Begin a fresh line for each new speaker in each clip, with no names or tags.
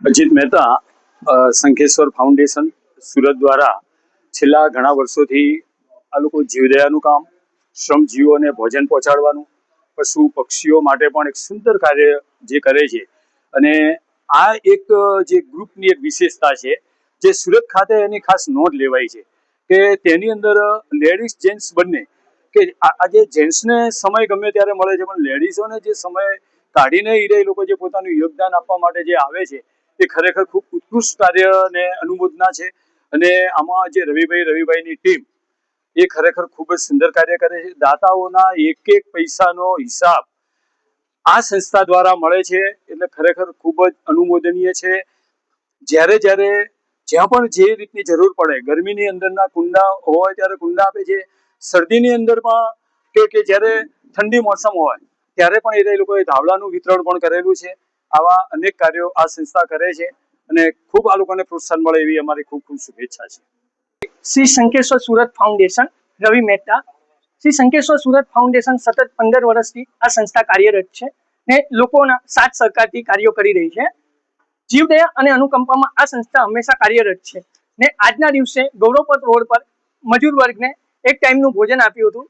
Ajit Mehta Shankheshwar foundation Surat દ્વારા છેલ્લા ઘણા વર્ષોથી આ લોકો જીવદયાનું કામ, શ્રમજીવીઓને ભોજન પહોંચાડવાનું, પશુ પક્ષીઓ માટે પણ એક સુંદર કાર્ય જે કરે છે. અને આ એક જે ગ્રુપની એક વિશેષતા છે જે સુરત ખાતે એની ખાસ નોંધ લેવાય છે કે તેની અંદર લેડીઝ જેન્ટ્સ બંને, કે આજે જેન્ટ્સને સમય ગમે ત્યારે મળે છે પણ લેડીઝોને જે સમય કાઢીને એ લોકો જે પોતાનું યોગદાન આપવા માટે જે આવે છે એ ખરેખર ખૂબ ઉત્કૃષ્ટ કાર્યને અનુમોદના છે. અને આમાં જે રવિભાઈની ટીમ એ ખરેખર ખૂબ જ સુંદર કાર્ય કરે છે. દાતાઓના એક એક પૈસાનો હિસાબ આ સંસ્થા દ્વારા મળે છે એટલે ખરેખર ખૂબ જ અનુમોદનીય છે. જ્યાં પણ જે રીતની જરૂર પડે, ગરમીની અંદરના કુંડા હોય ત્યારે કુંડા આપે છે, શરદીની અંદરમાં કે જ્યારે ઠંડી મોસમ હોય ત્યારે પણ એ લોકોએ ધાબળાનું વિતરણ પણ કરેલું છે. આવા અનેક કાર્યો આ સંસ્થા કરે છે અને ખૂબ આ લોકોને પ્રોત્સાહન મળે એવી અમારી ખૂબ ખૂબ શુભેચ્છા છે.
શ્રી શંખેશ્વર સુરત ફાઉન્ડેશન, રવિ મહેતા. શ્રી શંખેશ્વર સુરત ફાઉન્ડેશન સતત 15 વર્ષથી આ સંસ્થા કાર્યરત છે ને લોકોના સાથ સહકારથી કાર્યો કરી રહી છે. જીવદયા અને અનુકંપામાં આ સંસ્થા હંમેશા કાર્યરત છે ને આજના દિવસે ગૌરવપથ રોડ પર મજૂર વર્ગને એક ટાઈમનું ભોજન આપ્યું હતું,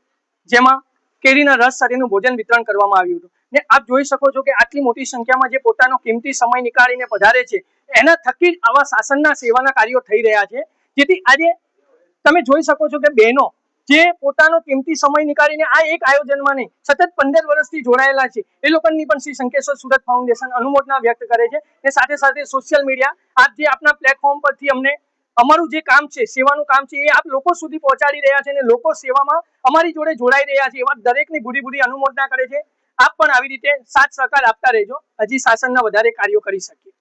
જેમાં કેરીના રસ સાથેનું ભોજન વિતરણ કરવામાં આવ્યું હતું. ને આપ જોઈ શકો છો કે આટલી મોટી સંખ્યામાં જે પોતાનો કિંમતી સમય નીકાળીને પધારે છે એના થકી જ આવા શાસનના સેવાના કાર્યો થઈ રહ્યા છે. જેથી આજે તમે જોઈ શકો છો કે બહેનો જે પોતાનો કિંમતી સમય નીકાળીને આ એક આયોજનમાં નહીં સતત 15 વર્ષથી જોડાયેલા છે એ લોકોની પણ શ્રી શંખેશ્વર સુરત ફાઉન્ડેશન અનુમોદના વ્યક્ત કરે છે. ને સાથે સાથે સોશિયલ મીડિયા આપ જે આપના પ્લેટફોર્મ પરથી અમને અમારું જે કામ છે, સેવાનું કામ છે, એ આપ લોકો સુધી પહોંચાડી રહ્યા છે અને લોકો સેવામાં અમારી જોડે જોડાઈ રહ્યા છે એવા દરેકની ભૂરી અનુમોદના કરે છે. આપ પણ આવી રીતે સાથ સહકાર આપતા રહેજો, હજી શાસનના વધારે કાર્યો કરી શકીએ.